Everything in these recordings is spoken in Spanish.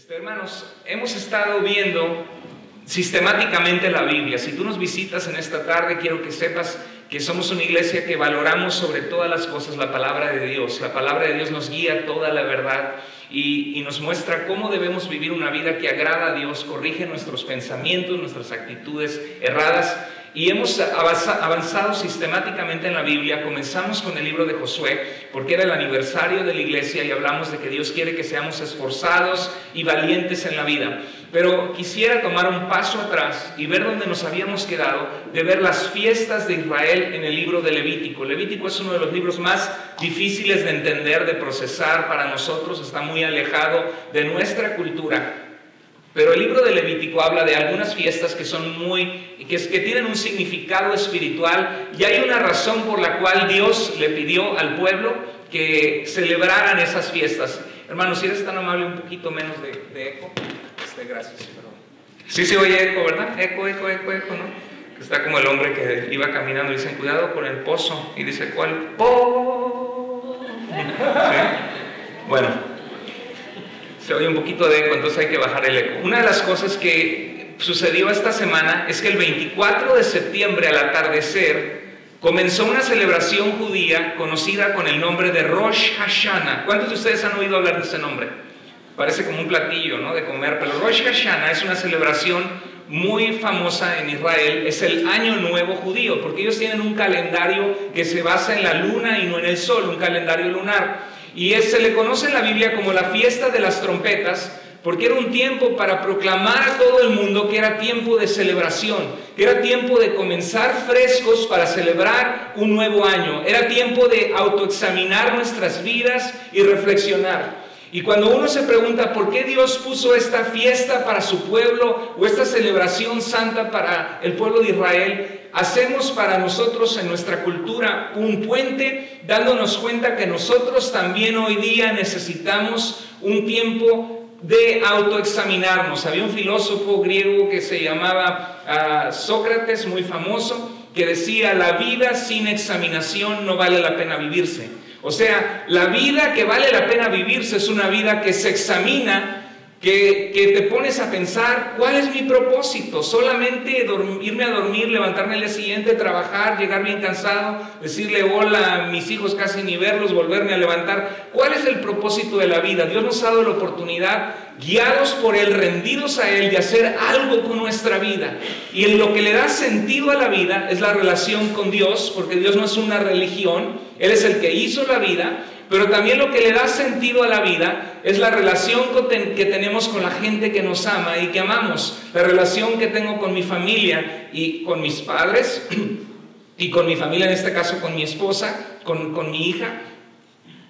Hermanos, hemos estado viendo sistemáticamente la Biblia. Si tú nos visitas en esta tarde, quiero que sepas que somos una iglesia que valoramos sobre todas las cosas la palabra de Dios. La palabra de Dios nos guía toda la verdad y nos muestra cómo debemos vivir una vida que agrada a Dios, corrige nuestros pensamientos, nuestras actitudes erradas. Y hemos avanzado sistemáticamente en la Biblia. Comenzamos con el libro de Josué, porque era el aniversario de la iglesia y hablamos de que Dios quiere que seamos esforzados y valientes en la vida. Pero quisiera tomar un paso atrás y ver dónde nos habíamos quedado, de ver las fiestas de Israel en el libro de Levítico. Levítico es uno de los libros más difíciles de entender, de procesar para nosotros, está muy alejado de nuestra cultura. Pero el libro de Levítico habla de algunas fiestas que son que tienen un significado espiritual, y hay una razón por la cual Dios le pidió al pueblo que celebraran esas fiestas. Hermanos, si eres tan amable, un poquito menos de eco. Gracias, perdón. Sí se oye eco, ¿verdad? Eco, ¿no? Está como el hombre que iba caminando y dice, cuidado con el pozo, y dice, ¿cuál? ¡Po! ¿Sí? Bueno, se oye un poquito de eco, entonces hay que bajar el eco. Una de las cosas que sucedió esta semana es que el 24 de septiembre al atardecer comenzó una celebración judía conocida con el nombre de Rosh Hashanah. ¿Cuántos de ustedes han oído hablar de ese nombre? Parece como un platillo, ¿no?, de comer, pero Rosh Hashanah es una celebración muy famosa en Israel. Es el año nuevo judío, porque ellos tienen un calendario que se basa en la luna y no en el sol, un calendario lunar. Y se le conoce en la Biblia como la fiesta de las trompetas, porque era un tiempo para proclamar a todo el mundo que era tiempo de celebración, que era tiempo de comenzar frescos para celebrar un nuevo año. Era tiempo de autoexaminar nuestras vidas y reflexionar. Y cuando uno se pregunta por qué Dios puso esta fiesta para su pueblo o esta celebración santa para el pueblo de Israel, hacemos para nosotros en nuestra cultura un puente, dándonos cuenta que nosotros también hoy día necesitamos un tiempo de autoexaminarnos. Había un filósofo griego que se llamaba Sócrates, muy famoso, que decía: la vida sin examinación no vale la pena vivirse. O sea, la vida que vale la pena vivirse es una vida que se examina, que te pones a pensar, ¿cuál es mi propósito? ¿Solamente irme a dormir, levantarme al día siguiente, trabajar, llegar bien cansado, decirle hola a mis hijos, casi ni verlos, volverme a levantar? ¿Cuál es el propósito de la vida? Dios nos ha dado la oportunidad, guiados por Él, rendidos a Él, de hacer algo con nuestra vida. Y en lo que le da sentido a la vida es la relación con Dios, porque Dios no es una religión, Él es el que hizo la vida. Pero también lo que le da sentido a la vida es la relación que tenemos con la gente que nos ama y que amamos. La relación que tengo con mi familia y con mis padres, y con mi familia, en este caso con mi esposa, con mi hija,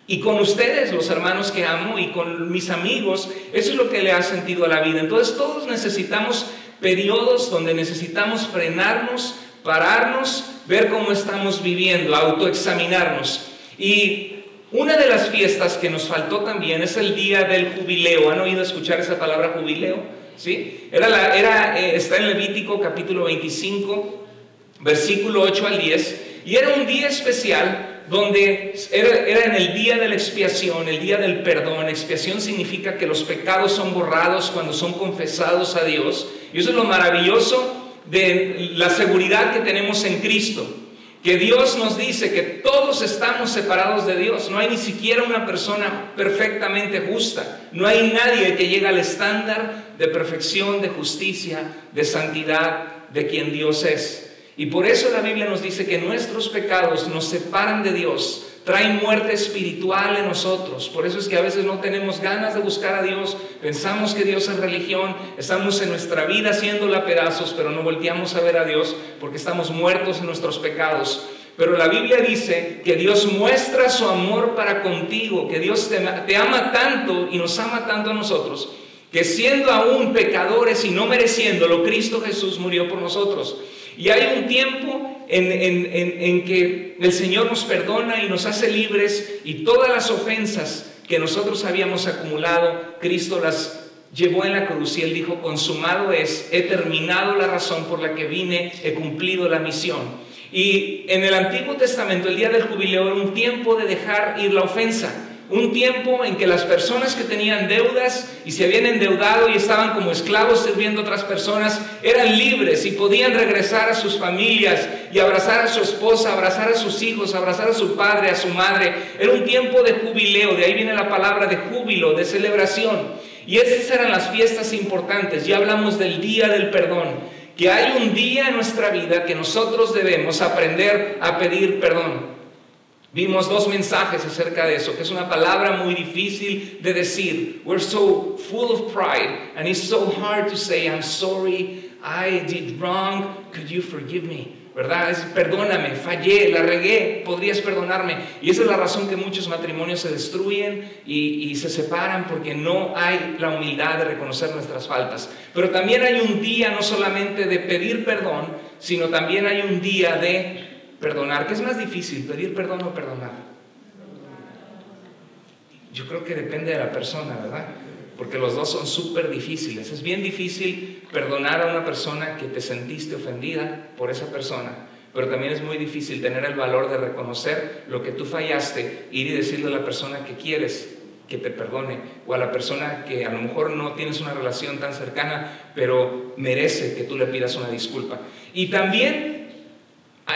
y con ustedes, los hermanos que amo, y con mis amigos. Eso es lo que le da sentido a la vida. Entonces todos necesitamos periodos donde necesitamos frenarnos, pararnos, ver cómo estamos viviendo, autoexaminarnos. Y una de las fiestas que nos faltó también es el día del jubileo. ¿Han oído escuchar esa palabra jubileo? ¿Sí? Está en Levítico capítulo 25, versículo 8 al 10. Y era un día especial donde era en el día de la expiación, el día del perdón. Expiación significa que los pecados son borrados cuando son confesados a Dios. Y eso es lo maravilloso de la seguridad que tenemos en Cristo. Que Dios nos dice que todos estamos separados de Dios. No hay ni siquiera una persona perfectamente justa. No hay nadie que llegue al estándar de perfección, de justicia, de santidad de quien Dios es. Y por eso la Biblia nos dice que nuestros pecados nos separan de Dios, traen muerte espiritual en nosotros. Por eso es que a veces no tenemos ganas de buscar a Dios, pensamos que Dios es religión, estamos en nuestra vida haciéndola pedazos, pero no volteamos a ver a Dios porque estamos muertos en nuestros pecados. Pero la Biblia dice que Dios muestra su amor para contigo, que Dios te ama tanto y nos ama tanto a nosotros, que siendo aún pecadores y no mereciéndolo, Cristo Jesús murió por nosotros. Y hay un tiempo en que el Señor nos perdona y nos hace libres, y todas las ofensas que nosotros habíamos acumulado, Cristo las llevó en la cruz, y Él dijo: consumado es, he terminado la razón por la que vine, he cumplido la misión. Y en el Antiguo Testamento el día del jubileo era un tiempo de dejar ir la ofensa, Un tiempo en que las personas que tenían deudas y se habían endeudado y estaban como esclavos sirviendo a otras personas, eran libres y podían regresar a sus familias y abrazar a su esposa, abrazar a sus hijos, abrazar a su padre, a su madre. Era un tiempo de jubileo, de ahí viene la palabra de júbilo, de celebración. Y esas eran las fiestas importantes. Ya hablamos del día del perdón, que hay un día en nuestra vida que nosotros debemos aprender a pedir perdón. Vimos 2 mensajes acerca de eso, que es una palabra muy difícil de decir. We're so full of pride, and it's so hard to say, I'm sorry, I did wrong, could you forgive me? ¿Verdad? Es perdóname, fallé, la regué, podrías perdonarme. Y esa es la razón que muchos matrimonios se destruyen y se separan, porque no hay la humildad de reconocer nuestras faltas. Pero también hay un día no solamente de pedir perdón, sino también hay un día de perdonar. ¿Qué es más difícil, pedir perdón o perdonar? Yo creo que depende de la persona, ¿verdad? Porque los dos son súper difíciles. Es bien difícil perdonar a una persona que te sentiste ofendida por esa persona, pero también es muy difícil tener el valor de reconocer lo que tú fallaste, ir y decirle a la persona que quieres que te perdone, o a la persona que a lo mejor no tienes una relación tan cercana, pero merece que tú le pidas una disculpa. Y también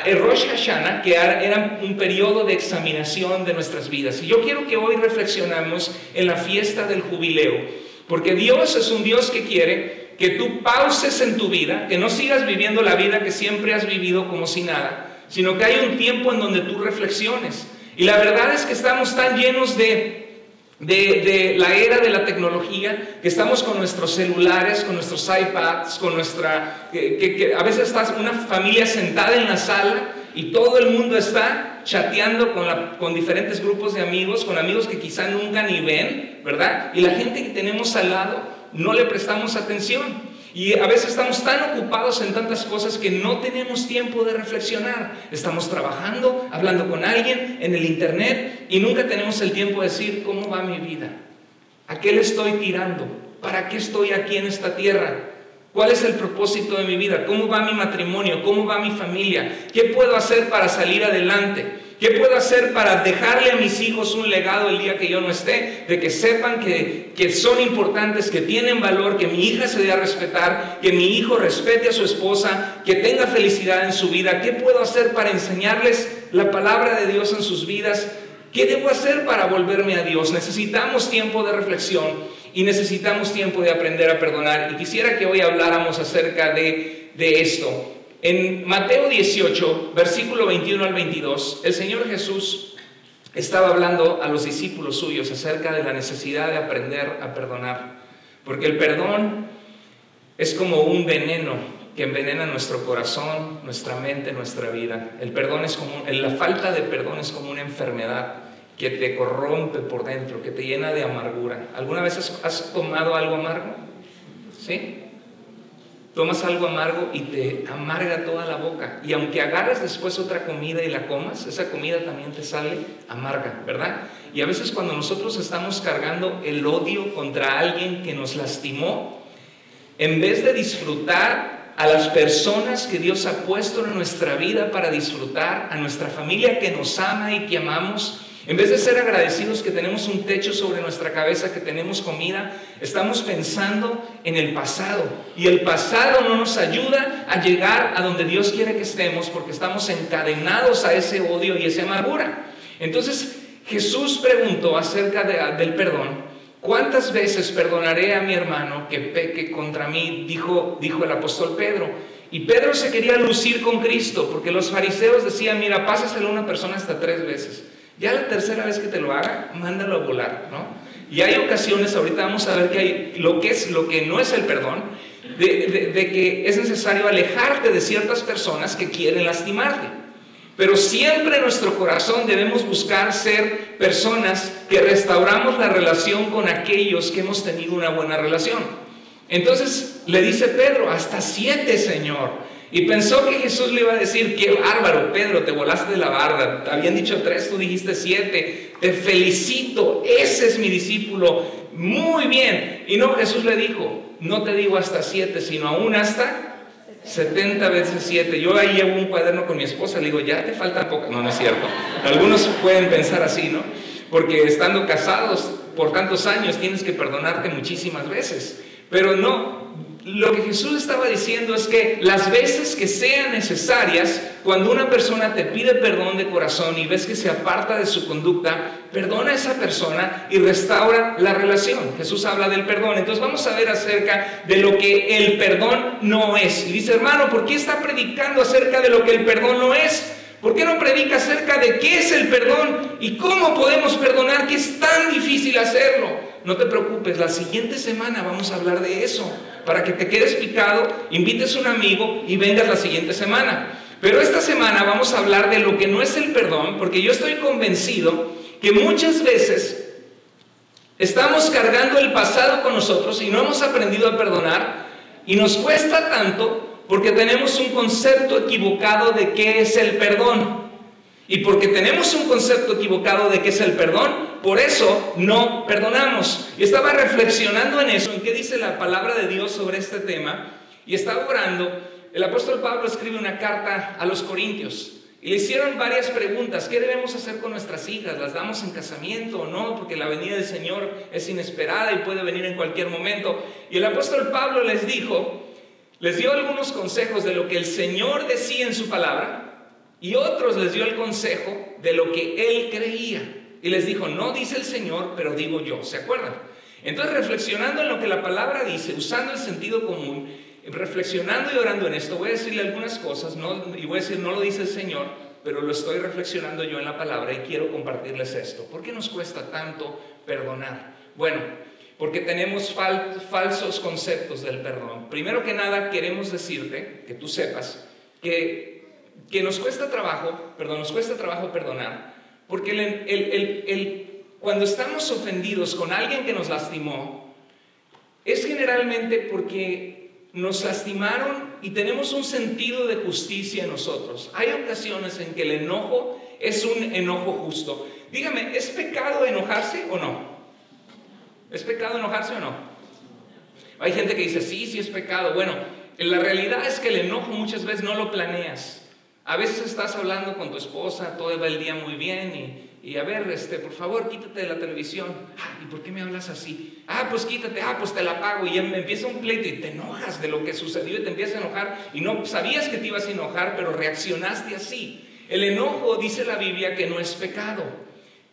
el Rosh Hashanah, que era un periodo de examinación de nuestras vidas. Y yo quiero que hoy reflexionemos en la fiesta del jubileo, porque Dios es un Dios que quiere que tú pauses en tu vida, que no sigas viviendo la vida que siempre has vivido como si nada, sino que hay un tiempo en donde tú reflexiones. Y la verdad es que estamos tan llenos de la era de la tecnología, que estamos con nuestros celulares, con nuestros iPads, con nuestra... que a veces estás una familia sentada en la sala y todo el mundo está chateando con diferentes grupos de amigos, con amigos que quizá nunca ni ven, ¿verdad? Y la gente que tenemos al lado no le prestamos atención. Y a veces estamos tan ocupados en tantas cosas que no tenemos tiempo de reflexionar. Estamos trabajando, hablando con alguien en el internet y nunca tenemos el tiempo de decir, ¿cómo va mi vida? ¿A qué le estoy tirando? ¿Para qué estoy aquí en esta tierra? ¿Cuál es el propósito de mi vida? ¿Cómo va mi matrimonio? ¿Cómo va mi familia? ¿Qué puedo hacer para salir adelante? ¿Qué puedo hacer para dejarle a mis hijos un legado el día que yo no esté? De que sepan que son importantes, que tienen valor, que mi hija se dé a respetar, que mi hijo respete a su esposa, que tenga felicidad en su vida. ¿Qué puedo hacer para enseñarles la palabra de Dios en sus vidas? ¿Qué debo hacer para volverme a Dios? Necesitamos tiempo de reflexión y necesitamos tiempo de aprender a perdonar. Y quisiera que hoy habláramos acerca de esto. En Mateo 18, versículo 21 al 22, el Señor Jesús estaba hablando a los discípulos suyos acerca de la necesidad de aprender a perdonar. Porque el perdón es como un veneno que envenena nuestro corazón, nuestra mente, nuestra vida. El perdón es la falta de perdón es como una enfermedad que te corrompe por dentro, que te llena de amargura. ¿Alguna vez has tomado algo amargo? ¿Sí? Tomas algo amargo y te amarga toda la boca. Y aunque agarres después otra comida y la comas, esa comida también te sale amarga, ¿verdad? Y a veces cuando nosotros estamos cargando el odio contra alguien que nos lastimó, en vez de disfrutar a las personas que Dios ha puesto en nuestra vida para disfrutar, a nuestra familia que nos ama y que amamos, en vez de ser agradecidos que tenemos un techo sobre nuestra cabeza, que tenemos comida, estamos pensando en el pasado. Y el pasado no nos ayuda a llegar a donde Dios quiere que estemos, porque estamos encadenados a ese odio y esa amargura. Entonces Jesús preguntó acerca del perdón. ¿Cuántas veces perdonaré a mi hermano que peque contra mí? Dijo el apóstol Pedro. Y Pedro se quería lucir con Cristo, porque los fariseos decían, mira, pásaselo a una persona hasta 3 veces. Ya la tercera vez que te lo haga, mándalo a volar, ¿no? Y hay ocasiones, ahorita vamos a ver que hay lo que no es el perdón, de que es necesario alejarte de ciertas personas que quieren lastimarte. Pero siempre en nuestro corazón debemos buscar ser personas que restauramos la relación con aquellos que hemos tenido una buena relación. Entonces le dice Pedro, hasta 7, Señor. Y pensó que Jesús le iba a decir, qué bárbaro, Pedro, te volaste de la barda. Te habían dicho 3, tú dijiste 7. Te felicito, ese es mi discípulo. Muy bien. Y no, Jesús le dijo, no te digo hasta 7, sino aún hasta 70 veces 7. Yo ahí llevo un cuaderno con mi esposa, le digo, ya te falta poco. No, no es cierto. Algunos pueden pensar así, ¿no? porque estando casados por tantos años tienes que perdonarte muchísimas veces. Pero no, lo que Jesús estaba diciendo es que las veces que sean necesarias, cuando una persona te pide perdón de corazón y ves que se aparta de su conducta, perdona a esa persona y restaura la relación. Jesús habla del perdón. Entonces vamos a ver acerca de lo que el perdón no es. Y dice, hermano, ¿por qué está predicando acerca de lo que el perdón no es? ¿Por qué no predica acerca de qué es el perdón y cómo podemos perdonar, que es tan difícil hacerlo? No te preocupes, la siguiente semana vamos a hablar de eso. Para que te quedes picado, invites a un amigo y vengas la siguiente semana. Pero esta semana vamos a hablar de lo que no es el perdón, porque yo estoy convencido que muchas veces estamos cargando el pasado con nosotros y no hemos aprendido a perdonar, y nos cuesta tanto porque tenemos un concepto equivocado de qué es el perdón. Y porque tenemos un concepto equivocado de qué es el perdón, por eso no perdonamos. Y estaba reflexionando en eso, en qué dice la palabra de Dios sobre este tema, y estaba orando. El apóstol Pablo escribe una carta a los Corintios, y le hicieron varias preguntas. ¿Qué debemos hacer con nuestras hijas? ¿Las damos en casamiento o no? Porque la venida del Señor es inesperada y puede venir en cualquier momento. Y el apóstol Pablo les dio algunos consejos de lo que el Señor decía en su palabra, y otros les dio el consejo de lo que él creía. Y les dijo, no dice el Señor, pero digo yo. ¿Se acuerdan? Entonces, reflexionando en lo que la palabra dice, usando el sentido común, reflexionando y orando en esto, voy a decirle algunas cosas, y voy a decir, no lo dice el Señor, pero lo estoy reflexionando yo en la palabra y quiero compartirles esto. ¿Por qué nos cuesta tanto perdonar? Bueno, porque tenemos falsos conceptos del perdón. Primero que nada, queremos decirte, que tú sepas, que nos cuesta trabajo perdonar, porque cuando estamos ofendidos con alguien que nos lastimó, es generalmente porque nos lastimaron y tenemos un sentido de justicia en nosotros. Hay ocasiones en que el enojo es un enojo justo. Dígame, ¿es pecado enojarse o no? ¿Es pecado enojarse o no? Hay gente que dice, sí es pecado. Bueno, la realidad es que el enojo muchas veces no lo planeas. A veces estás hablando con tu esposa, todo va el día muy bien y a ver, por favor, quítate de la televisión. ¿Y por qué me hablas así? Pues quítate, pues te la pago. Y ya me empieza un pleito y te enojas de lo que sucedió y te empiezas a enojar y no sabías que te ibas a enojar, pero reaccionaste así. El enojo, dice la Biblia, que no es pecado.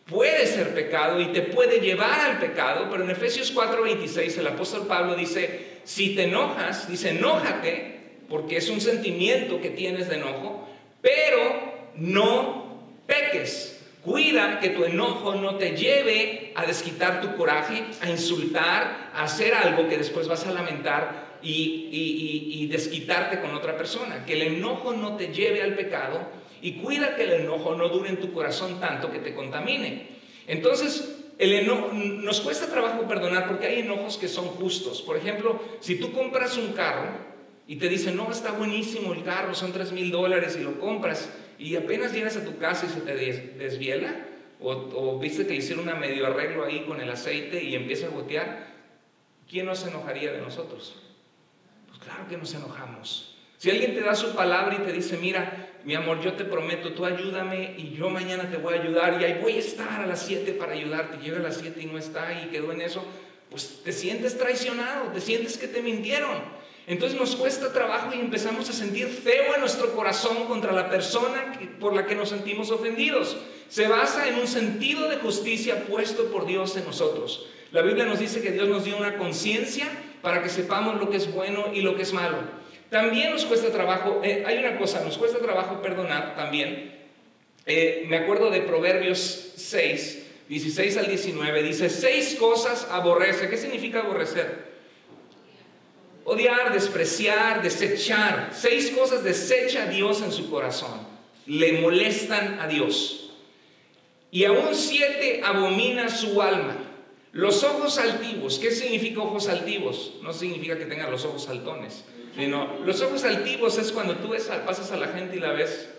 Puede ser pecado y te puede llevar al pecado, pero en Efesios 4:26 el apóstol Pablo dice, si te enojas, dice, enójate, porque es un sentimiento que tienes de enojo, pero no peques. Cuida que tu enojo no te lleve a desquitar tu coraje, a insultar, a hacer algo que después vas a lamentar y desquitarte con otra persona. Que el enojo no te lleve al pecado y cuida que el enojo no dure en tu corazón tanto que te contamine. Entonces, el enojo, nos cuesta trabajo perdonar porque hay enojos que son justos. Por ejemplo, si tú compras un carro y te dicen, no, está buenísimo el carro, son $3,000 y lo compras y apenas llegas a tu casa y se te desviela o viste que le hicieron un medio arreglo ahí con el aceite y empieza a gotear, ¿quién no se enojaría de nosotros? Pues claro que nos enojamos. Si alguien te da su palabra y te dice, mira, mi amor, yo te prometo, tú ayúdame y yo mañana te voy a ayudar y ahí voy a estar a las 7 para ayudarte, llega a las 7 y no está y quedó en eso, pues te sientes traicionado, te sientes que te mintieron. Entonces nos cuesta trabajo y empezamos a sentir feo en nuestro corazón contra la persona por la que nos sentimos ofendidos. Se basa en un sentido de justicia puesto por Dios en nosotros. La Biblia nos dice que Dios nos dio una conciencia para que sepamos lo que es bueno y lo que es malo. También nos cuesta trabajo, hay una cosa, nos cuesta trabajo perdonar también. Me acuerdo de Proverbios 6, 16 al 19, dice, 6 cosas aborrece. ¿Qué significa aborrecer? Odiar, despreciar, desechar. 6 cosas desecha a Dios en su corazón. Le molestan a Dios. Y aún 7 abomina su alma. Los ojos altivos. ¿Qué significa ojos altivos? No significa que tengan los ojos saltones. Sino, los ojos altivos es cuando tú pasas a la gente y la ves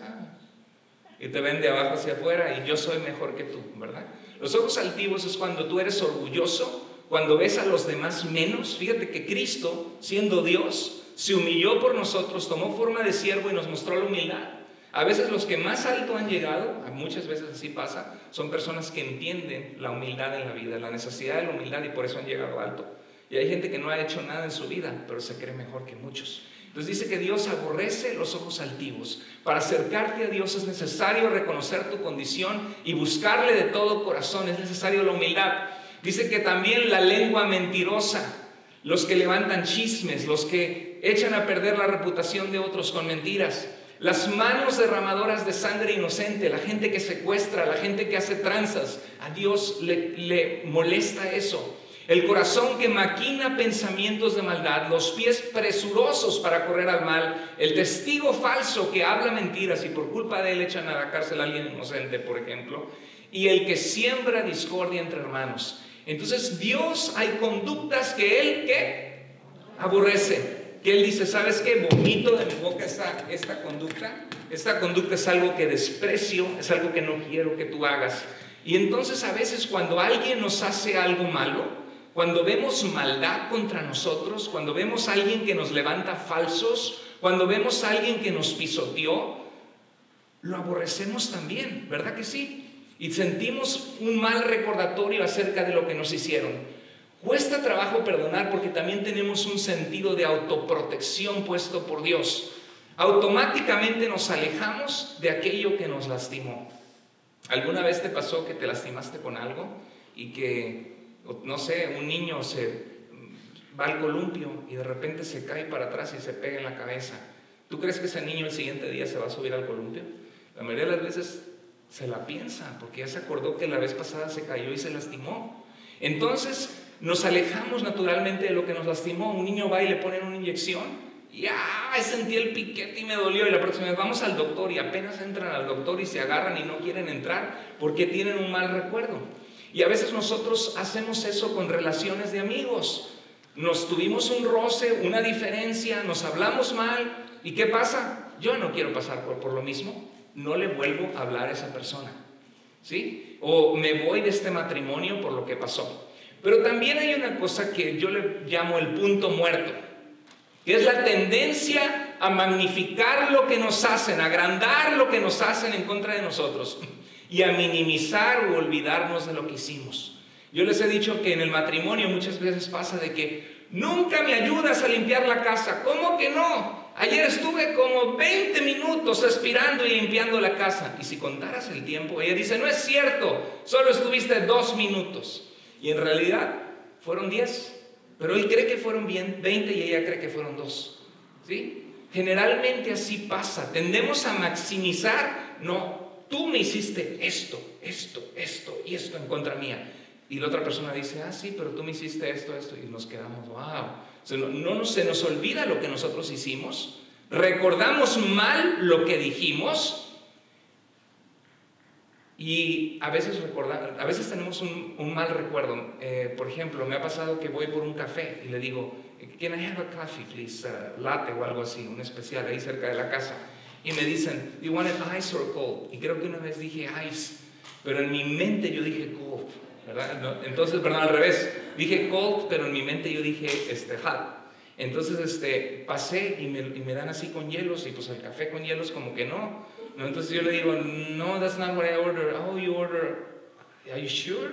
y te ven de abajo hacia afuera y yo soy mejor que tú, ¿verdad? Los ojos altivos es cuando tú eres orgulloso, cuando ves a los demás menos. Fíjate que Cristo, siendo Dios, se humilló por nosotros, tomó forma de siervo y nos mostró la humildad. A veces los que más alto han llegado, muchas veces así pasa, son personas que entienden la humildad en la vida, la necesidad de la humildad, y por eso han llegado alto. Y hay gente que no ha hecho nada en su vida, pero se cree mejor que muchos. Entonces dice que Dios aborrece los ojos altivos. Para acercarte a Dios es necesario reconocer tu condición y buscarle de todo corazón. Es necesario la humildad. Dice que también la lengua mentirosa, los que levantan chismes, los que echan a perder la reputación de otros con mentiras, las manos derramadoras de sangre inocente, la gente que secuestra, la gente que hace tranzas, a Dios le molesta eso. El corazón que maquina pensamientos de maldad, los pies presurosos para correr al mal, el testigo falso que habla mentiras y por culpa de él echan a la cárcel a alguien inocente, por ejemplo, y el que siembra discordia entre hermanos. Entonces Dios, hay conductas que Él ¿qué? Aborrece. Que Él dice, ¿sabes qué? Vomito de mi boca esta conducta. Esta conducta es algo que desprecio, es algo que no quiero que tú hagas. Y entonces a veces cuando alguien nos hace algo malo, cuando vemos maldad contra nosotros, cuando vemos a alguien que nos levanta falsos, cuando vemos a alguien que nos pisoteó, lo aborrecemos también, ¿verdad que sí? Y sentimos un mal recordatorio acerca de lo que nos hicieron. Cuesta trabajo perdonar porque también tenemos un sentido de autoprotección puesto por Dios. Automáticamente nos alejamos de aquello que nos lastimó. ¿Alguna vez te pasó que te lastimaste con algo y que, no sé, un niño se va al columpio y de repente se cae para atrás y se pega en la cabeza? ¿Tú crees que ese niño el siguiente día se va a subir al columpio? La mayoría de las veces se la piensa porque ya se acordó que la vez pasada se cayó y se lastimó. Entonces nos alejamos naturalmente de lo que nos lastimó. Un niño va y le ponen una inyección y sentí el piquete y me dolió, y la próxima vez vamos al doctor y apenas entran al doctor y se agarran y no quieren entrar porque tienen un mal recuerdo. Y a veces nosotros hacemos eso con relaciones de amigos. Nos tuvimos un roce, una diferencia, nos hablamos mal, ¿y qué pasa? Yo no quiero pasar por lo mismo, no le vuelvo a hablar a esa persona, ¿sí? O me voy de este matrimonio por lo que pasó. Pero también hay una cosa que yo le llamo el punto muerto, que es la tendencia a magnificar lo que nos hacen, a agrandar lo que nos hacen en contra de nosotros y a minimizar o olvidarnos de lo que hicimos. Yo les he dicho que en el matrimonio muchas veces pasa de que nunca me ayudas a limpiar la casa. ¿Cómo que no? Ayer estuve como 20 minutos aspirando y limpiando la casa. Y si contaras el tiempo, ella dice, no es cierto, solo estuviste 2 minutos. Y en realidad fueron 10, pero él cree que fueron 20 y ella cree que fueron 2, ¿sí? Generalmente así pasa, tendemos a maximizar, no, tú me hiciste esto y esto en contra mía. Y la otra persona dice, sí, pero tú me hiciste esto, y nos quedamos, wow. Se nos olvida lo que nosotros hicimos, recordamos mal lo que dijimos. Y a veces tenemos un mal recuerdo. Por ejemplo, me ha pasado que voy por un café y le digo, can I have a coffee, please? Latte o algo así, un especial ahí cerca de la casa. Y me dicen, do you want it ice or cold? Y creo que una vez dije ice, pero en mi mente yo dije cold, ¿verdad? No, entonces, perdón, al revés. Dije cold, pero en mi mente yo dije hot. Entonces pasé y me dan así con hielos, y pues el café con hielos como que no. Entonces yo le digo, no, that's not what I ordered. Oh, you order, are you sure?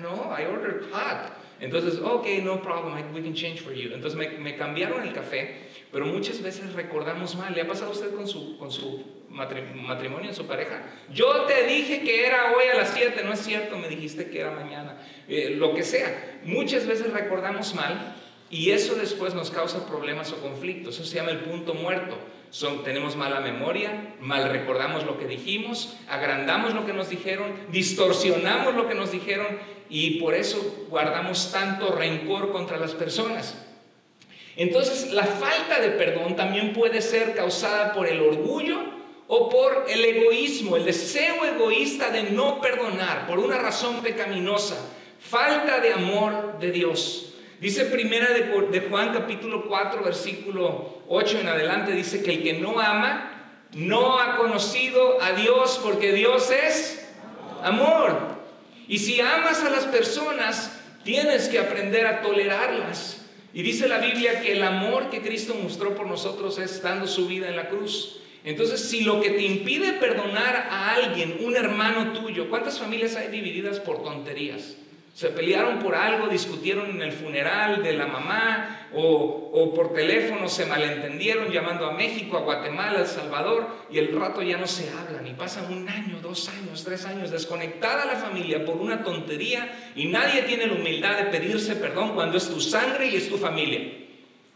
No, I ordered hot. Entonces, okay, no problem, we can change for you. Entonces me cambiaron el café, pero muchas veces recordamos mal. ¿Le ha pasado a usted con su matrimonio, en su pareja? Yo te dije que era hoy a las 7, no es cierto, me dijiste que era mañana. Lo que sea, muchas veces recordamos mal. Y eso después nos causa problemas o conflictos. Eso se llama el punto muerto. Tenemos mala memoria, mal recordamos lo que dijimos, agrandamos lo que nos dijeron, distorsionamos lo que nos dijeron, y por eso guardamos tanto rencor contra las personas. Entonces, la falta de perdón también puede ser causada por el orgullo o por el egoísmo, el deseo egoísta de no perdonar por una razón pecaminosa, falta de amor de Dios. Dice primera de Juan capítulo 4 versículo 8 en adelante, dice que el que no ama no ha conocido a Dios, porque Dios es amor. Y si amas a las personas, tienes que aprender a tolerarlas. Y dice la Biblia que el amor que Cristo mostró por nosotros es dando su vida en la cruz. Entonces, si lo que te impide perdonar a alguien, un hermano tuyo, ¿cuántas familias hay divididas por tonterías? Se pelearon por algo, discutieron en el funeral de la mamá o por teléfono se malentendieron llamando a México, a Guatemala, a El Salvador, y el rato ya no se hablan y pasan 1 año, 2 años, 3 años desconectada la familia por una tontería y nadie tiene la humildad de pedirse perdón cuando es tu sangre y es tu familia.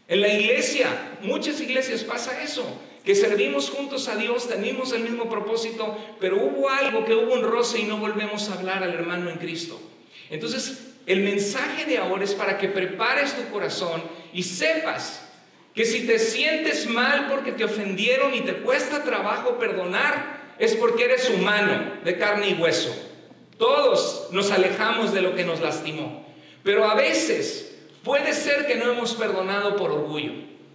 En la iglesia, muchas iglesias pasa eso, que servimos juntos a Dios, tenemos el mismo propósito, pero hubo algo, que hubo un roce y no volvemos a hablar al hermano en Cristo. Entonces, el mensaje de ahora es para que prepares tu corazón y sepas que si te sientes mal porque te ofendieron y te cuesta trabajo perdonar, es porque eres humano, de carne y hueso. Todos nos alejamos de lo que nos lastimó, pero a veces puede ser que no hemos perdonado por orgullo,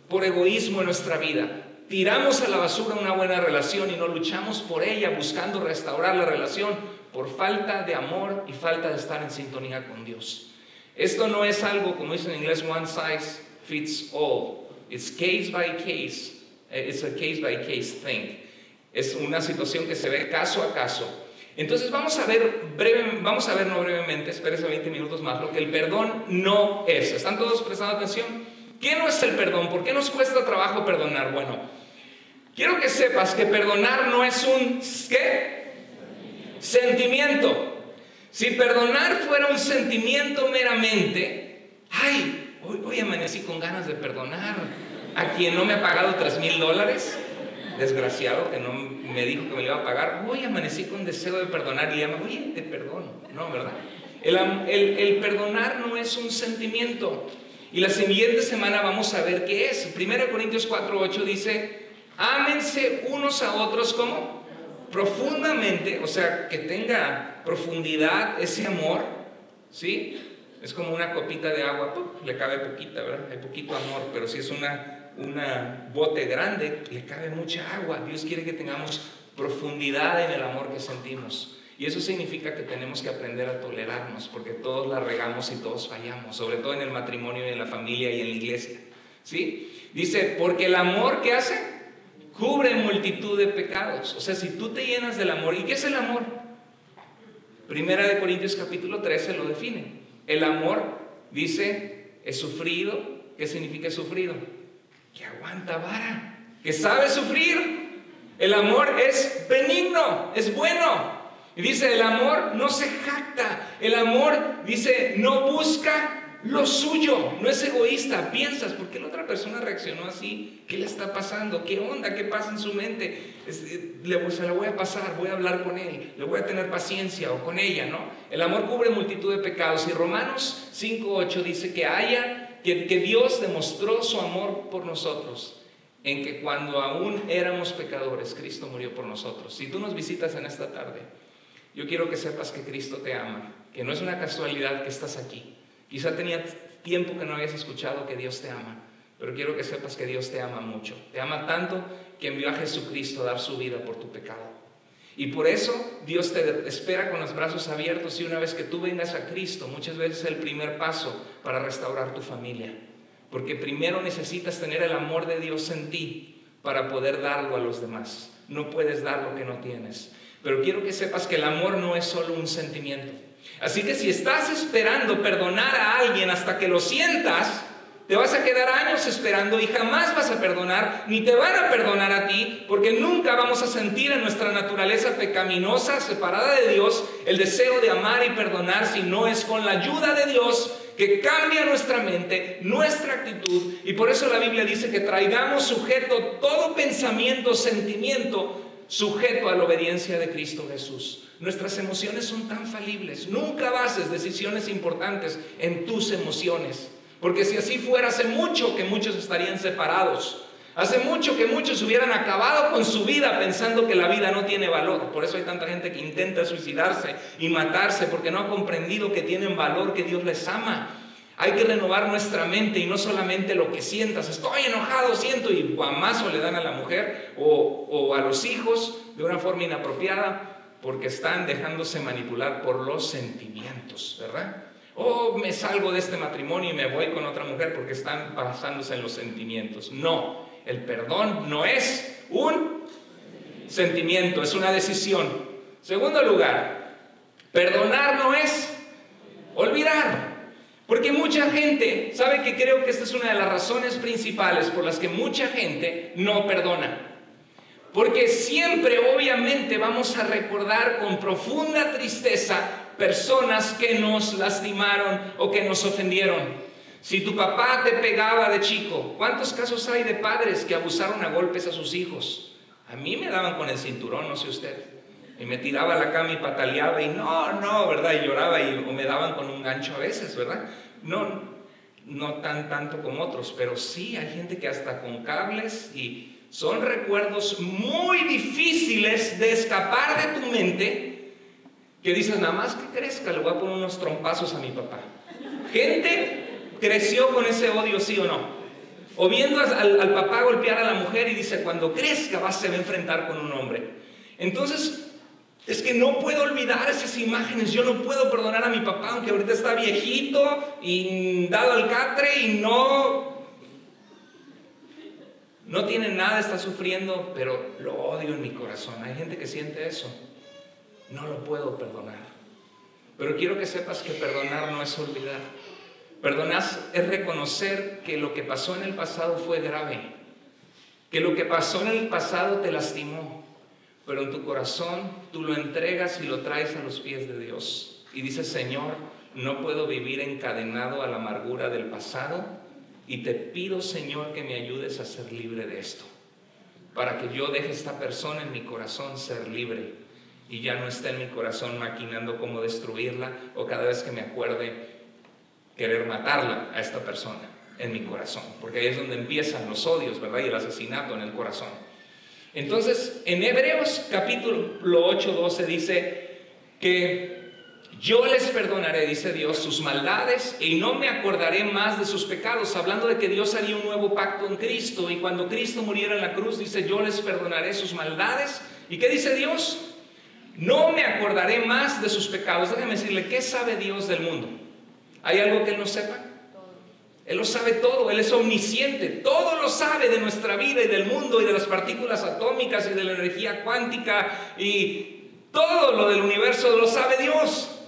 por egoísmo en nuestra vida. Tiramos a la basura una buena relación y no luchamos por ella buscando restaurar la relación por falta de amor y falta de estar en sintonía con Dios. Esto no es algo, como dice en inglés, one size fits all. It's case by case. It's a case by case thing. Es una situación que se ve caso a caso. Entonces vamos a ver no brevemente, espérese 20 minutos más, lo que el perdón no es. ¿Están todos prestando atención? ¿Qué no es el perdón? ¿Por qué nos cuesta trabajo perdonar? Bueno, quiero que sepas que perdonar no es un ¿qué? Sentimiento. Si perdonar fuera un sentimiento meramente, ay, hoy amanecí con ganas de perdonar a quien no me ha pagado $3,000, desgraciado que no me dijo que me lo iba a pagar. Hoy amanecí con deseo de perdonar y llama, oye, te perdono. No, ¿verdad? El perdonar no es un sentimiento. Y la siguiente semana vamos a ver qué es. 1 Corintios 4:8 dice, ámense unos a otros como profundamente, o sea, que tenga profundidad ese amor, ¿sí? Es como una copita de agua, le cabe poquita, ¿verdad? Hay poquito amor, pero si es una bote grande, le cabe mucha agua. Dios quiere que tengamos profundidad en el amor que sentimos. Y eso significa que tenemos que aprender a tolerarnos, porque todos la regamos y todos fallamos, sobre todo en el matrimonio y en la familia y en la iglesia, ¿sí? Dice, porque el amor, ¿qué hace? Cubre multitud de pecados. O sea, si tú te llenas del amor, ¿y qué es el amor? 1 Corintios capítulo 13 lo define. El amor, dice, es sufrido. ¿Qué significa sufrido? Que aguanta vara, que sabe sufrir. El amor es benigno, es bueno. Y dice, el amor no se jacta. El amor, dice, no busca lo suyo, no es egoísta. Piensas, ¿por qué la otra persona reaccionó así? ¿Qué le está pasando? ¿Qué onda? ¿Qué pasa en su mente? Se la voy a pasar, voy a hablar con él, le voy a tener paciencia, o con ella, ¿no? El amor cubre multitud de pecados. Y Romanos 5:8 dice que Dios demostró su amor por nosotros, en que cuando aún éramos pecadores, Cristo murió por nosotros. Si tú nos visitas en esta tarde, yo quiero que sepas que Cristo te ama, que no es una casualidad que estás aquí. Quizá tenía tiempo que no habías escuchado que Dios te ama, pero quiero que sepas que Dios te ama mucho. Te ama tanto que envió a Jesucristo a dar su vida por tu pecado. Y por eso Dios te espera con los brazos abiertos, y una vez que tú vengas a Cristo, muchas veces es el primer paso para restaurar tu familia. Porque primero necesitas tener el amor de Dios en ti para poder darlo a los demás. No puedes dar lo que no tienes. Pero quiero que sepas que el amor no es solo un sentimiento. Así que si estás esperando perdonar a alguien hasta que lo sientas, te vas a quedar años esperando y jamás vas a perdonar, ni te van a perdonar a ti, porque nunca vamos a sentir en nuestra naturaleza pecaminosa, separada de Dios, el deseo de amar y perdonar, si no es con la ayuda de Dios que cambia nuestra mente, nuestra actitud. Y por eso la Biblia dice que traigamos sujeto todo pensamiento, sentimiento, sujeto a la obediencia de Cristo Jesús. Nuestras emociones son tan falibles. Nunca bases decisiones importantes en tus emociones, porque si así fuera, hace mucho que muchos estarían separados. Hace mucho que muchos hubieran acabado con su vida pensando que la vida no tiene valor. Por eso hay tanta gente que intenta suicidarse y matarse, porque no ha comprendido que tienen valor, que Dios les ama. Hay que renovar nuestra mente, y no solamente lo que sientas. Estoy enojado, siento, y guamazo le dan a la mujer o a los hijos de una forma inapropiada, porque están dejándose manipular por los sentimientos, ¿verdad? Me salgo de este matrimonio y me voy con otra mujer porque están basándose en los sentimientos. No, el perdón no es un sentimiento, es una decisión. Segundo lugar, perdonar no es olvidar. Porque mucha gente, ¿sabe que creo que esta es una de las razones principales por las que mucha gente no perdona? Porque siempre, obviamente, vamos a recordar con profunda tristeza personas que nos lastimaron o que nos ofendieron. Si tu papá te pegaba de chico, ¿cuántos casos hay de padres que abusaron a golpes a sus hijos? A mí me daban con el cinturón, no sé usted. Y me tiraba a la cama y pataleaba y no, ¿verdad? Y lloraba o me daban con un gancho a veces, ¿verdad? No tanto como otros, pero sí hay gente que hasta con cables, y son recuerdos muy difíciles de escapar de tu mente, que dices, nada más que crezca le voy a poner unos trompazos a mi papá. Gente creció con ese odio, ¿sí o no? O viendo al papá golpear a la mujer y dice, cuando crezca se va a enfrentar con un hombre. Entonces, es que no puedo olvidar esas imágenes. Yo no puedo perdonar a mi papá, aunque ahorita está viejito y dado al catre y no tiene nada, está sufriendo, pero lo odio en mi corazón. Hay gente que siente eso. No lo puedo perdonar. Pero quiero que sepas que perdonar no es olvidar. Perdonar es reconocer que lo que pasó en el pasado fue grave, que lo que pasó en el pasado te lastimó, pero en tu corazón tú lo entregas y lo traes a los pies de Dios. Y dices, Señor, no puedo vivir encadenado a la amargura del pasado, y te pido, Señor, que me ayudes a ser libre de esto, para que yo deje a esta persona en mi corazón ser libre, y ya no esté en mi corazón maquinando cómo destruirla, o cada vez que me acuerde querer matarla a esta persona en mi corazón, porque ahí es donde empiezan los odios, ¿verdad? Y el asesinato en el corazón. Entonces, en Hebreos capítulo 8, 12 dice que yo les perdonaré, dice Dios, sus maldades y no me acordaré más de sus pecados, hablando de que Dios haría un nuevo pacto en Cristo, y cuando Cristo muriera en la cruz, dice, yo les perdonaré sus maldades. ¿Y qué dice Dios? No me acordaré más de sus pecados. Déjame decirle, ¿qué sabe Dios del mundo? ¿Hay algo que Él no sepa? Él lo sabe todo, Él es omnisciente, todo lo sabe de nuestra vida y del mundo y de las partículas atómicas y de la energía cuántica, y todo lo del universo lo sabe Dios.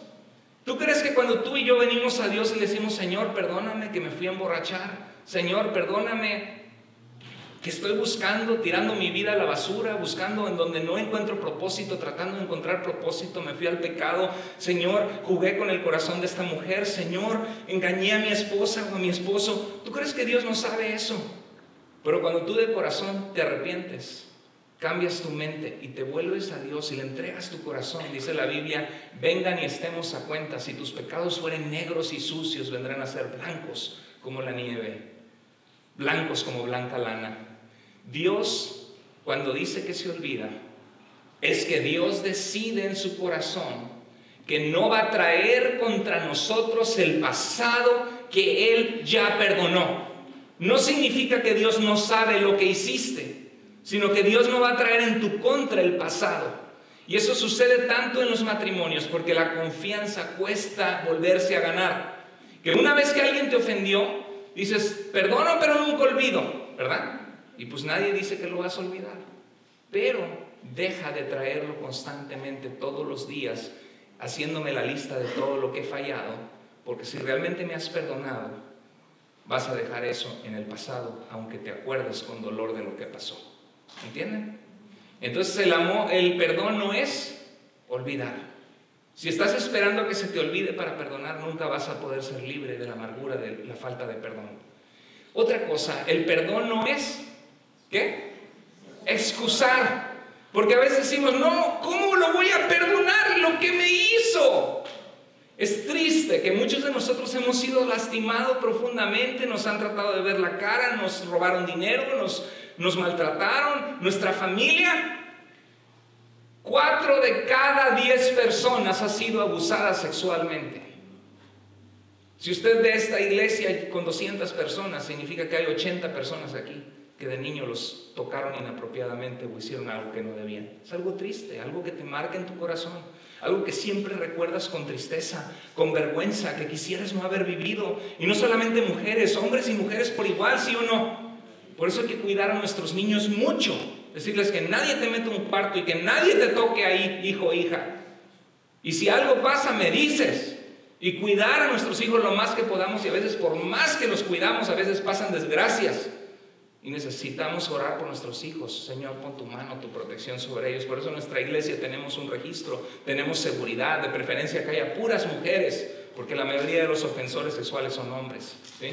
¿Tú crees que cuando tú y yo venimos a Dios y le decimos, Señor, perdóname que me fui a emborrachar, Señor, perdóname que estoy buscando, tirando mi vida a la basura, buscando en donde no encuentro propósito, tratando de encontrar propósito, me fui al pecado, Señor, jugué con el corazón de esta mujer, Señor, engañé a mi esposa o a mi esposo? ¿Tú crees que Dios no sabe eso? Pero cuando tú de corazón te arrepientes, cambias tu mente y te vuelves a Dios y le entregas tu corazón, dice la Biblia, vengan y estemos a cuenta, si tus pecados fueren negros y sucios, vendrán a ser blancos como la nieve, blancos como blanca lana. Dios, cuando dice que se olvida, es que Dios decide en su corazón que no va a traer contra nosotros el pasado que Él ya perdonó. No significa que Dios no sabe lo que hiciste, sino que Dios no va a traer en tu contra el pasado. Y eso sucede tanto en los matrimonios, porque la confianza cuesta volverse a ganar. Que una vez que alguien te ofendió, dices, perdono pero nunca olvido, ¿verdad? Y pues nadie dice que lo vas a olvidar, pero deja de traerlo constantemente todos los días, haciéndome la lista de todo lo que he fallado, porque si realmente me has perdonado, vas a dejar eso en el pasado, aunque te acuerdes con dolor de lo que pasó. ¿Entienden? Entonces el perdón no es olvidar. Si estás esperando a que se te olvide para perdonar, nunca vas a poder ser libre de la amargura de la falta de perdón. Otra cosa, el perdón no es, ¿qué? Excusar. Porque a veces decimos, no, ¿cómo lo voy a perdonar lo que me hizo? Es triste que muchos de nosotros hemos sido lastimados profundamente, nos han tratado de ver la cara, nos robaron dinero, nos maltrataron, nuestra familia. 4 de cada 10 personas ha sido abusada sexualmente. Si usted ve esta iglesia con 200 personas, significa que hay 80 personas aquí que de niño los tocaron inapropiadamente o hicieron algo que no debían. Es algo triste, algo que te marca en tu corazón, algo que siempre recuerdas con tristeza, con vergüenza, que quisieras no haber vivido. Y no solamente mujeres, hombres y mujeres por igual, ¿sí o no? Por eso hay que cuidar a nuestros niños mucho. decirles que nadie te meta un cuarto y que nadie te toque ahí, hijo o hija. Y si algo pasa, me dices. Y cuidar a nuestros hijos lo más que podamos, y a veces por más que los cuidamos, a veces pasan desgracias. Y necesitamos orar por nuestros hijos. Señor, pon tu mano, tu protección sobre ellos. Por eso en nuestra iglesia tenemos un registro, tenemos seguridad, de preferencia que haya puras mujeres, porque la mayoría de los ofensores sexuales son hombres, ¿sí?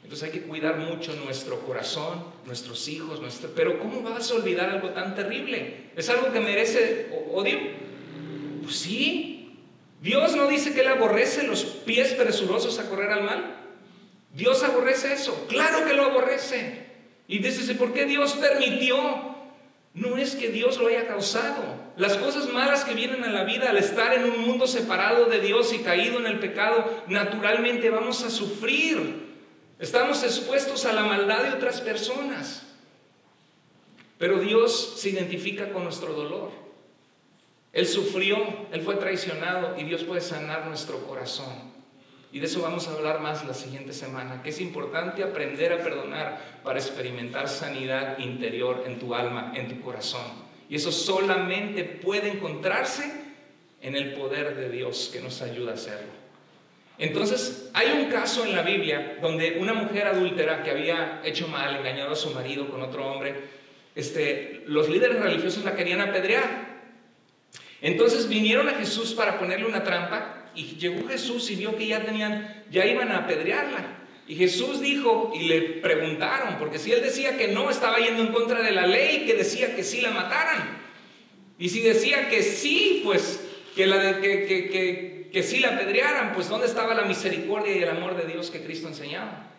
Entonces hay que cuidar mucho nuestro corazón, nuestros hijos, pero ¿cómo vas a olvidar algo tan terrible? ¿Es algo que merece odio? Pues sí. Dios no dice que Él aborrece los pies presurosos a correr al mal. Dios aborrece eso, claro que lo aborrece. Y dices, ¿por qué Dios permitió? No es que Dios lo haya causado. Las cosas malas que vienen a la vida al estar en un mundo separado de Dios y caído en el pecado, naturalmente vamos a sufrir. Estamos expuestos a la maldad de otras personas. Pero Dios se identifica con nuestro dolor. Él sufrió, Él fue traicionado y Dios puede sanar nuestro corazón. Y de eso vamos a hablar más la siguiente semana, que es importante aprender a perdonar para experimentar sanidad interior en tu alma, en tu corazón. Y eso solamente puede encontrarse en el poder de Dios que nos ayuda a hacerlo. Entonces, hay un caso en la Biblia donde una mujer adúltera que había hecho mal, engañado a su marido con otro hombre, los líderes religiosos la querían apedrear. Entonces vinieron a Jesús para ponerle una trampa. Y llegó Jesús y vio que ya iban a apedrearla. Y Jesús dijo, y le preguntaron, porque si él decía que no, estaba yendo en contra de la ley, que decía que sí la mataran. Y si decía que sí, pues que sí la apedrearan, pues ¿dónde estaba la misericordia y el amor de Dios que Cristo enseñaba?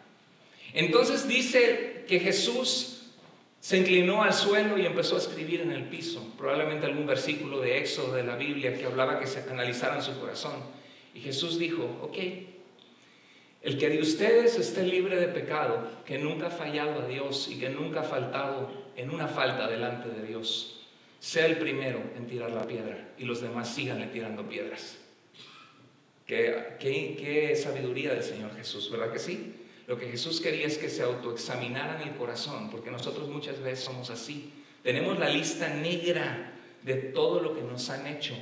Entonces dice que Jesús se inclinó al suelo y empezó a escribir en el piso, probablemente algún versículo de Éxodo de la Biblia que hablaba que se analizaran su corazón. Y Jesús dijo, ok, el que de ustedes esté libre de pecado, que nunca ha fallado a Dios y que nunca ha faltado en una falta delante de Dios, sea el primero en tirar la piedra y los demás síganle tirando piedras. Qué sabiduría del Señor Jesús, ¿verdad que sí? Lo que Jesús quería es que se autoexaminaran el corazón, porque nosotros muchas veces somos así. Tenemos la lista negra de todo lo que nos han hecho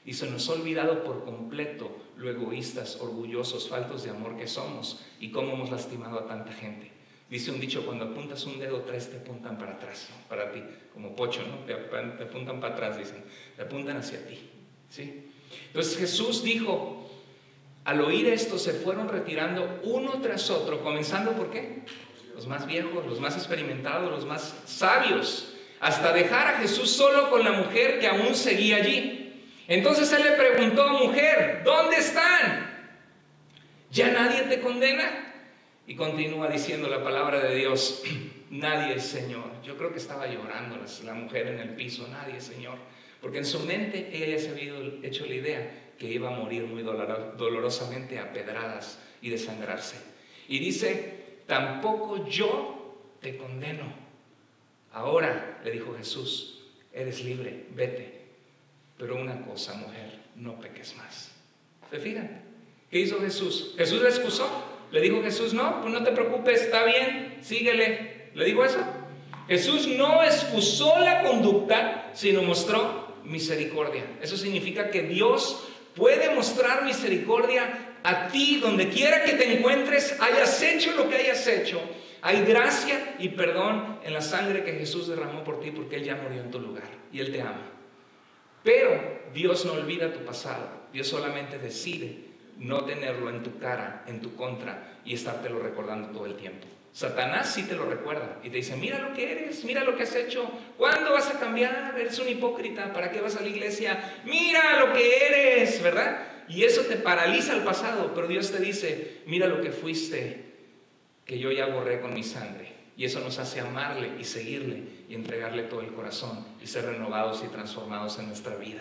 y se nos ha olvidado por completo lo egoístas, orgullosos, faltos de amor que somos y cómo hemos lastimado a tanta gente. Dice un dicho, cuando apuntas un dedo, tres te apuntan para atrás, ¿no? Para ti, como pocho, ¿no? Te apuntan para atrás, dicen, te apuntan hacia ti, ¿sí? Entonces Jesús dijo, al oír esto se fueron retirando uno tras otro, comenzando ¿por qué? Los más viejos, los más experimentados, los más sabios, hasta dejar a Jesús solo con la mujer que aún seguía allí. Entonces él le preguntó, mujer, ¿dónde están? ¿Ya nadie te condena? Y continúa diciendo la palabra de Dios, nadie, Señor. Yo creo que estaba llorando la mujer en el piso, nadie, Señor. Porque en su mente ella ya se había hecho la idea que iba a morir muy dolorosamente a pedradas y desangrarse. Y dice, tampoco yo te condeno. Ahora, le dijo Jesús, eres libre, vete. Pero una cosa, mujer, no peques más. ¿Se fijan? ¿Qué hizo Jesús? Jesús la excusó. Le dijo Jesús, no, pues no te preocupes, está bien, síguele. ¿Le dijo eso? Jesús no excusó la conducta, sino mostró misericordia. Eso significa que Dios puede mostrar misericordia a ti, donde quiera que te encuentres, hayas hecho lo que hayas hecho. Hay gracia y perdón en la sangre que Jesús derramó por ti, porque Él ya murió en tu lugar y Él te ama. Pero Dios no olvida tu pasado. Dios solamente decide no tenerlo en tu cara, en tu contra, y estártelo recordando todo el tiempo. Satanás sí te lo recuerda y te dice, mira lo que eres, mira lo que has hecho, ¿cuándo vas a cambiar? Eres un hipócrita, ¿para qué vas a la iglesia? Mira lo que eres, ¿verdad? Y eso te paraliza el pasado, pero Dios te dice, mira lo que fuiste, que yo ya borré con mi sangre. Y eso nos hace amarle y seguirle y entregarle todo el corazón y ser renovados y transformados en nuestra vida.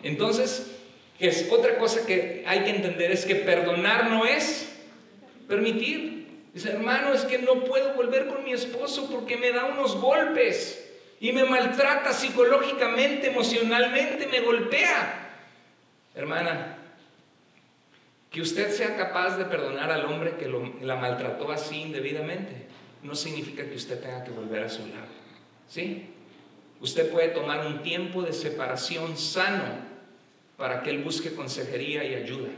Entonces, es otra cosa que hay que entender, es que perdonar no es permitir. Dice, hermano, es que no puedo volver con mi esposo porque me da unos golpes y me maltrata psicológicamente, emocionalmente, me golpea. Hermana, que usted sea capaz de perdonar al hombre que la maltrató así indebidamente no significa que usted tenga que volver a su lado. ¿sí? Usted puede tomar un tiempo de separación sano para que él busque consejería y ayuda.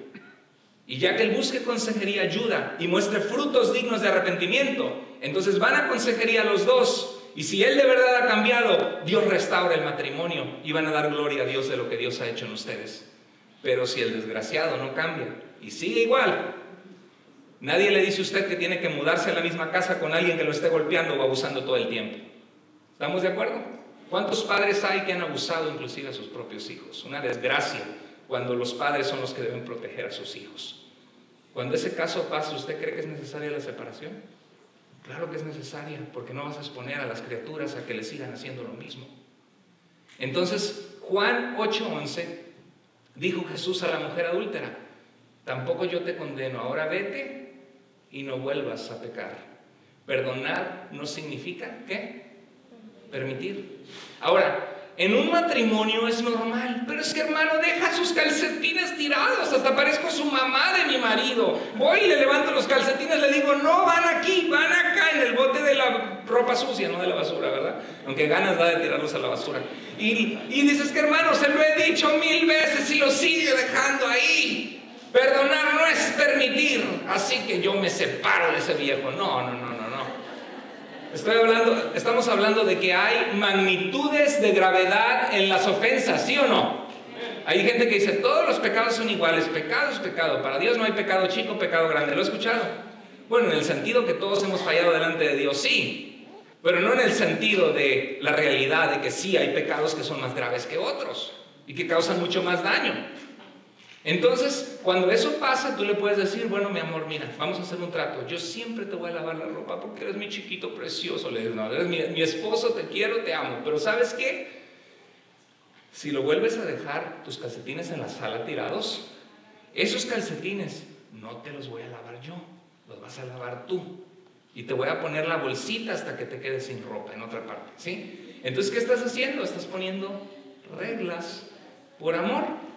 Y ya que él busque consejería y ayuda y muestre frutos dignos de arrepentimiento, entonces van a consejería los dos. Y si él de verdad ha cambiado, Dios restaura el matrimonio y van a dar gloria a Dios de lo que Dios ha hecho en ustedes. Pero si el desgraciado no cambia y sigue igual, nadie le dice a usted que tiene que mudarse a la misma casa con alguien que lo esté golpeando o abusando todo el tiempo. ¿Estamos de acuerdo? ¿Cuántos padres hay que han abusado inclusive a sus propios hijos? Una desgracia cuando los padres son los que deben proteger a sus hijos. Cuando ese caso pasa, ¿usted cree que es necesaria la separación? Claro que es necesaria, porque no vas a exponer a las criaturas a que le sigan haciendo lo mismo. Entonces, Juan 8:11 dijo Jesús a la mujer adúltera: tampoco yo te condeno, ahora vete y no vuelvas a pecar. Perdonar no significa, ¿qué? Permitir. Ahora, en un matrimonio es normal, pero es que, hermano, deja sus calcetines tirados, hasta parezco su mamá de mi marido. Voy y le levanto los calcetines, le digo, no, van aquí, van acá, en el bote de la ropa sucia, no de la basura, ¿verdad? Aunque ganas da de tirarlos a la basura. Y dices que, hermano, se lo he dicho 1000 veces y lo sigue dejando ahí. Perdonar no es permitir, así que yo me separo de ese viejo. No. Estamos hablando de que hay magnitudes de gravedad en las ofensas, ¿sí o no? Hay gente que dice, todos los pecados son iguales, pecado es pecado, para Dios no hay pecado chico, pecado grande. ¿Lo he escuchado? Bueno, en el sentido que todos hemos fallado delante de Dios, sí, pero no en el sentido de la realidad de que sí hay pecados que son más graves que otros y que causan mucho más daño. Entonces, cuando eso pasa, tú le puedes decir, bueno, mi amor, mira, vamos a hacer un trato. Yo siempre te voy a lavar la ropa porque eres mi chiquito precioso. Le dices, no, eres mi esposo, te quiero, te amo. Pero ¿sabes qué? Si lo vuelves a dejar tus calcetines en la sala tirados, esos calcetines no te los voy a lavar yo, los vas a lavar tú. Y te voy a poner la bolsita hasta que te quedes sin ropa en otra parte, ¿sí? Entonces, ¿qué estás haciendo? Estás poniendo reglas por amor.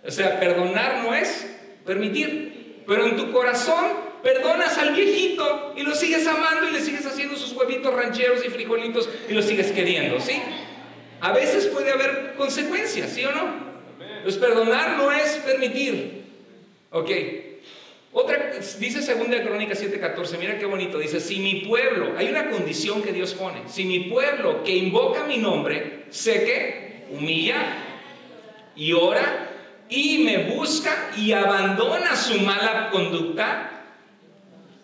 O sea, perdonar no es permitir, pero en tu corazón perdonas al viejito y lo sigues amando y le sigues haciendo sus huevitos rancheros y frijolitos y lo sigues queriendo, ¿sí? A veces puede haber consecuencias, ¿sí o no? Pues perdonar no es permitir. Ok. Otra, dice 2 Crónicas 7:14, mira qué bonito, dice, si mi pueblo, hay una condición que Dios pone, si mi pueblo que invoca mi nombre, sé que humilla y ora y me busca y abandona su mala conducta,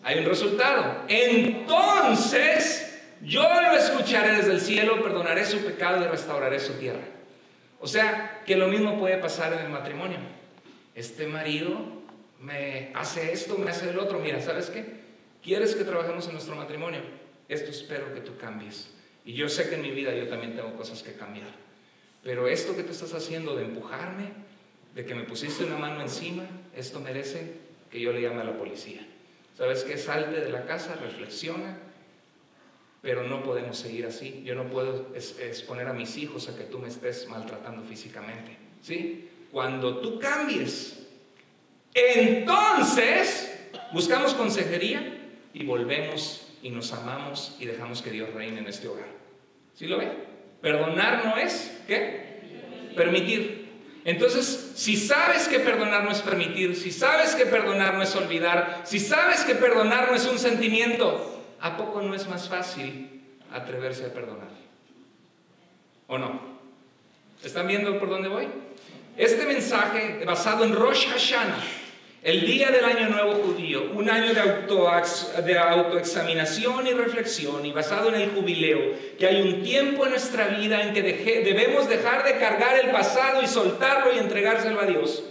hay un resultado. Entonces yo lo escucharé desde el cielo, perdonaré su pecado y restauraré su tierra. O sea, que lo mismo puede pasar en el matrimonio. Este marido me hace esto, me hace el otro. Mira, ¿sabes qué? ¿Quieres que trabajemos en nuestro matrimonio? Esto espero que tú cambies. Y yo sé que en mi vida yo también tengo cosas que cambiar. Pero esto que tú estás haciendo de empujarme, de que me pusiste una mano encima, esto merece que yo le llame a la policía. ¿Sabes qué? Salte de la casa, reflexiona, pero no podemos seguir así. Yo no puedo exponer a mis hijos a que tú me estés maltratando físicamente, ¿sí? Cuando tú cambies, entonces buscamos consejería y volvemos y nos amamos y dejamos que Dios reine en este hogar. ¿Sí lo ve? Perdonar no es, ¿qué? Permitir. Entonces, si sabes que perdonar no es permitir, si sabes que perdonar no es olvidar, si sabes que perdonar no es un sentimiento, ¿a poco no es más fácil atreverse a perdonar? ¿O no? ¿Están viendo por dónde voy? Este mensaje, basado en Rosh Hashanah, el día del año nuevo judío, un año de autoexaminación y reflexión, y basado en el jubileo, que hay un tiempo en nuestra vida en que debemos dejar de cargar el pasado y soltarlo y entregárselo a Dios,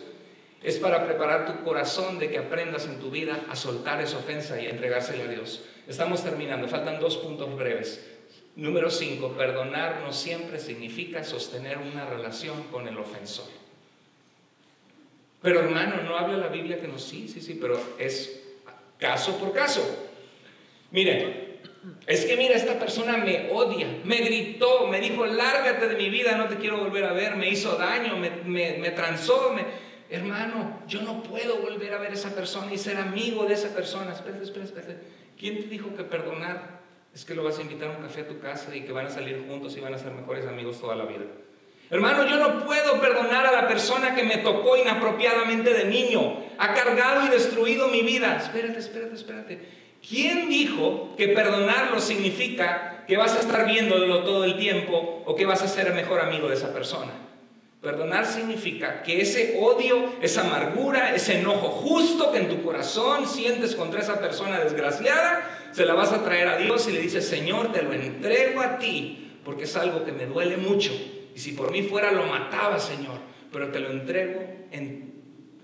es para preparar tu corazón de que aprendas en tu vida a soltar esa ofensa y a entregársela a Dios. Estamos terminando, faltan 2 puntos breves. Número 5, perdonar no siempre significa sostener una relación con el ofensor. Pero hermano, ¿no habla la Biblia que no? Sí, pero es caso por caso. Mire, es que mira, esta persona me odia, me gritó, me dijo, lárgate de mi vida, no te quiero volver a ver, me hizo daño, me transó, hermano, yo no puedo volver a ver a esa persona y ser amigo de esa persona. Espérate. ¿Quién te dijo que perdonar es que lo vas a invitar a un café a tu casa y que van a salir juntos y van a ser mejores amigos toda la vida. Hermano, yo no puedo perdonar a la persona que me tocó inapropiadamente de niño, ha cargado y destruido mi vida. Espérate. ¿Quién dijo que perdonarlo significa que vas a estar viéndolo todo el tiempo o que vas a ser el mejor amigo de esa persona? Perdonar significa que ese odio, esa amargura, ese enojo justo que en tu corazón sientes contra esa persona desgraciada, se la vas a traer a Dios y le dices: Señor, te lo entrego a ti, porque es algo que me duele mucho. Y si por mí fuera, lo mataba, Señor, pero te lo entrego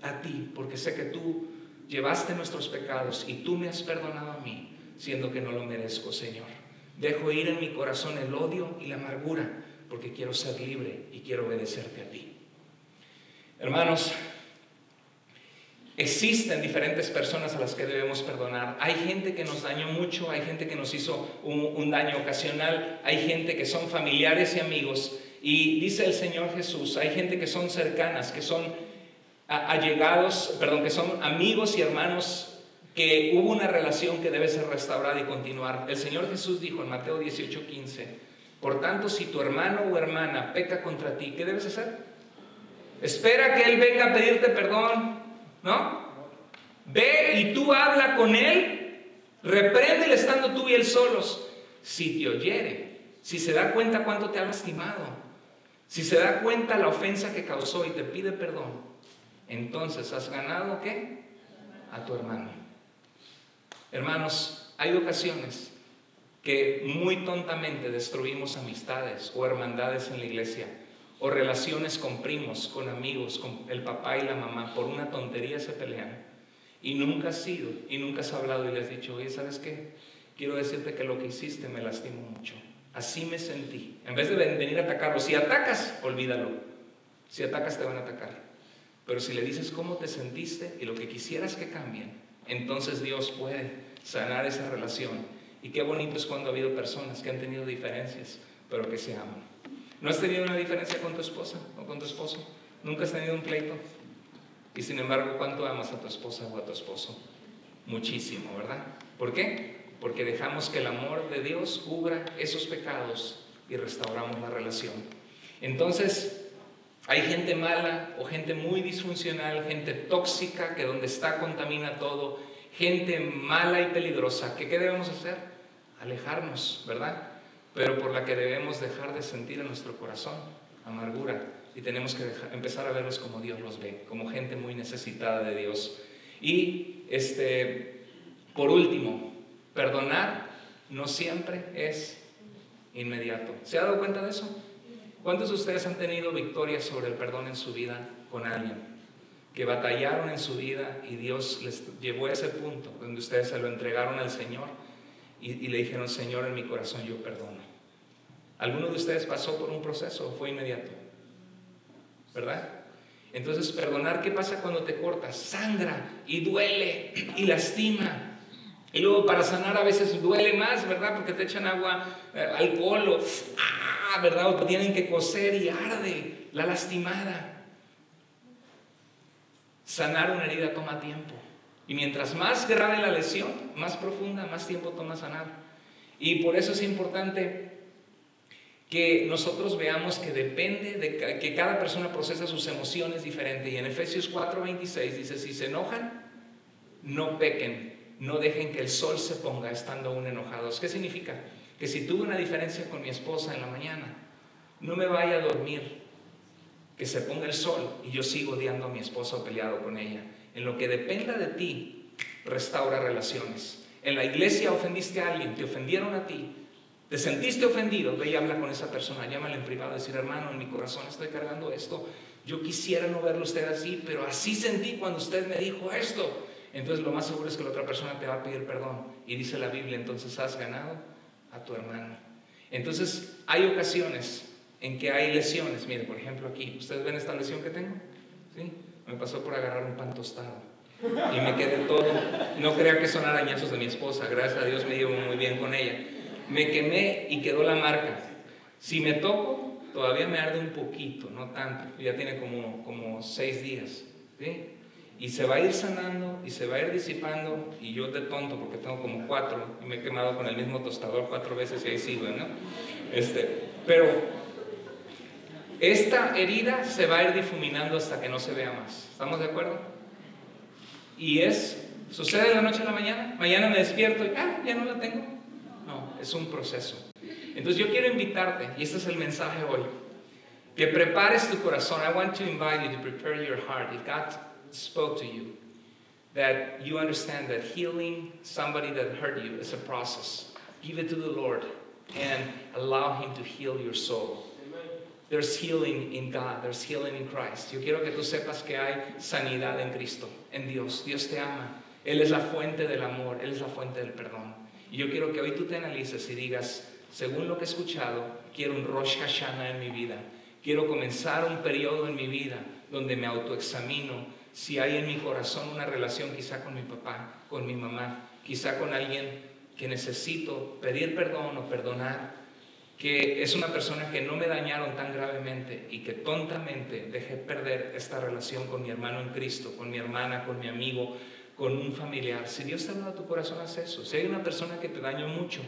a ti, porque sé que tú llevaste nuestros pecados y tú me has perdonado a mí, siendo que no lo merezco, Señor. Dejo ir en mi corazón el odio y la amargura, porque quiero ser libre y quiero obedecerte a ti. Hermanos, existen diferentes personas a las que debemos perdonar. Hay gente que nos dañó mucho, hay gente que nos hizo un daño ocasional, hay gente que son familiares y amigos. Y dice el Señor Jesús, hay gente que son cercanas, que son allegados, que son amigos y hermanos, que hubo una relación que debe ser restaurada y continuar. El Señor Jesús dijo en Mateo 18:15, por tanto, si tu hermano o hermana peca contra ti, ¿qué debes hacer? Espera que él venga a pedirte perdón, ¿no? Ve y tú habla con él, repréndele estando tú y él solos. Si te oyere, si se da cuenta cuánto te ha lastimado, si se da cuenta la ofensa que causó y te pide perdón, entonces has ganado, ¿qué? A tu hermano. Hermanos, hay ocasiones que muy tontamente destruimos amistades o hermandades en la iglesia, o relaciones con primos, con amigos, con el papá y la mamá. Por una tontería se pelean y nunca has ido y nunca has hablado y le has dicho: oye, ¿sabes qué? Quiero decirte que lo que hiciste me lastimó mucho, así me sentí. En vez de venir a atacarlo, si atacas, olvídalo. Si atacas, te van a atacar. Pero si le dices cómo te sentiste y lo que quisieras que cambien, entonces Dios puede sanar esa relación. Y qué bonito es cuando ha habido personas que han tenido diferencias, pero que se aman. ¿No has tenido una diferencia con tu esposa o con tu esposo? ¿Nunca has tenido un pleito? Y sin embargo, ¿cuánto amas a tu esposa o a tu esposo? Muchísimo, ¿verdad? ¿Por qué? Porque dejamos que el amor de Dios cubra esos pecados y restauramos la relación. Entonces, hay gente mala o gente muy disfuncional, gente tóxica que donde está contamina todo, gente mala y peligrosa. ¿Qué debemos hacer? Alejarnos, ¿verdad? Pero por la que debemos dejar de sentir en nuestro corazón amargura, y tenemos que empezar a verlos como Dios los ve, como gente muy necesitada de Dios. Y por último, perdonar no siempre es inmediato. ¿Se ha dado cuenta de eso? ¿Cuántos de ustedes han tenido victorias sobre el perdón en su vida con alguien? Que batallaron en su vida y Dios les llevó a ese punto donde ustedes se lo entregaron al Señor y le dijeron: Señor, en mi corazón yo perdono. ¿Alguno de ustedes pasó por un proceso o fue inmediato? ¿Verdad? Entonces, perdonar, ¿qué pasa cuando te cortas? Sangra y duele y lastima. Y luego para sanar a veces duele más, ¿verdad? Porque te echan agua, alcohol, ¿verdad? O te tienen que coser y arde la lastimada. Sanar una herida toma tiempo. Y mientras más grave la lesión, más profunda, más tiempo toma sanar. Y por eso es importante que nosotros veamos que depende de que cada persona procesa sus emociones diferente. Y en Efesios 4:26 dice: si se enojan, no pequen, no dejen que el sol se ponga estando aún enojados. ¿Qué significa? Que si tuve una diferencia con mi esposa en la mañana, no me vaya a dormir, que se ponga el sol y yo sigo odiando a mi esposa o peleado con ella. En lo que dependa de ti, restaura relaciones. En la iglesia ofendiste a alguien, te ofendieron a ti, te sentiste ofendido, ve y habla con esa persona, llámale en privado y decir: hermano, en mi corazón estoy cargando esto, yo quisiera no verlo usted así, pero así sentí cuando usted me dijo esto. Entonces lo más seguro es que la otra persona te va a pedir perdón. Y dice la Biblia, entonces has ganado a tu hermano. Entonces hay ocasiones en que hay lesiones. Miren, por ejemplo aquí, ¿ustedes ven esta lesión que tengo? ¿Sí? Me pasó por agarrar un pan tostado y me quedé todo. No crea que son arañazos de mi esposa, gracias a Dios me llevo muy bien con ella. Me quemé y quedó la marca. Si me toco, todavía me arde un poquito, no tanto, ya tiene como 6 días, ¿sí? Y se va a ir sanando y se va a ir disipando. Y yo de tonto, porque tengo como 4 y me he quemado con el mismo tostador 4 veces y ahí sigo, ¿no? Pero esta herida se va a ir difuminando hasta que no se vea más. ¿Estamos de acuerdo? Y sucede de la noche a la mañana. Mañana me despierto y ya no la tengo. No, es un proceso. Entonces yo quiero invitarte, y este es el mensaje hoy, que prepares tu corazón. I want to invite you to prepare your heart. If God spoke to you, that you understand that healing somebody that hurt you is a process. Give it to the Lord and allow Him to heal your soul. There's healing in God, there's healing in Christ. Yo quiero que tú sepas que hay sanidad en Cristo, en Dios. Dios te ama. Él es la fuente del amor, Él es la fuente del perdón. Y yo quiero que hoy tú te analices y digas, según lo que he escuchado, quiero un Rosh Hashanah en mi vida. Quiero comenzar un periodo en mi vida donde me autoexamino si hay en mi corazón una relación quizá con mi papá, con mi mamá, quizá con alguien que necesito pedir perdón o perdonar, que es una persona que no me dañaron tan gravemente y que tontamente dejé perder esta relación con mi hermano en Cristo, con mi hermana, con mi amigo, con un familiar. Si Dios te ha dado a tu corazón, haz eso. Si hay una persona que te dañó mucho,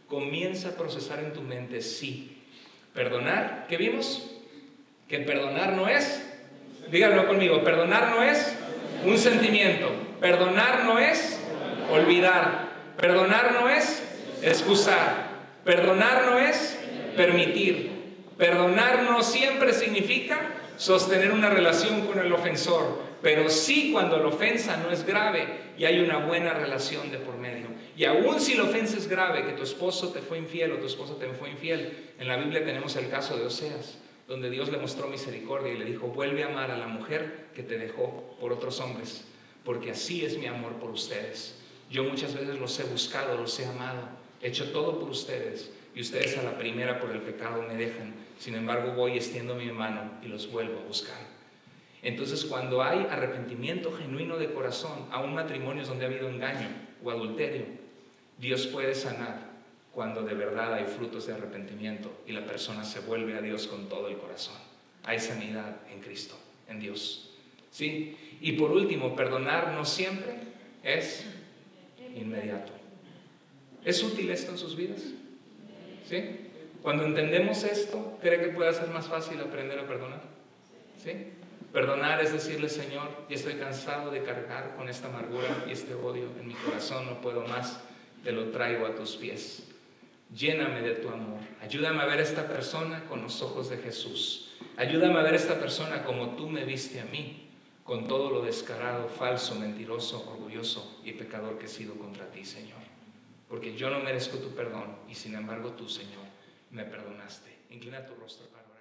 comienza a procesar en tu mente, sí. Perdonar, ¿qué vimos? Que perdonar no es, díganlo conmigo, perdonar no es un sentimiento, perdonar no es olvidar, perdonar no es excusar, perdonar no es permitir, perdonar no siempre significa sostener una relación con el ofensor, pero sí cuando la ofensa no es grave y hay una buena relación de por medio. Y aún si la ofensa es grave, que tu esposo te fue infiel o tu esposa te fue infiel, en la Biblia tenemos el caso de Oseas, donde Dios le mostró misericordia y le dijo, vuelve a amar a la mujer que te dejó por otros hombres, porque así es mi amor por ustedes. Yo muchas veces los he buscado, los he amado, he hecho todo por ustedes, y ustedes a la primera por el pecado me dejan. Sin embargo, voy y extiendo mi mano y los vuelvo a buscar. Entonces, cuando hay arrepentimiento genuino de corazón, aún matrimonios donde ha habido engaño o adulterio, Dios puede sanar cuando de verdad hay frutos de arrepentimiento y la persona se vuelve a Dios con todo el corazón. Hay sanidad en Cristo, en Dios. ¿Sí? Y por último, perdonar no siempre es inmediato. ¿Es útil esto en sus vidas? ¿Sí? Cuando entendemos esto, ¿cree que puede ser más fácil aprender a perdonar? ¿Sí? Perdonar es decirle, Señor, ya estoy cansado de cargar con esta amargura y este odio en mi corazón, no puedo más, te lo traigo a tus pies. Lléname de tu amor. Ayúdame a ver a esta persona con los ojos de Jesús. Ayúdame a ver a esta persona como tú me viste a mí, con todo lo descarado, falso, mentiroso, orgulloso y pecador que he sido contra ti, Señor. Porque yo no merezco tu perdón y sin embargo tú, Señor, me perdonaste. Inclina tu rostro para orar.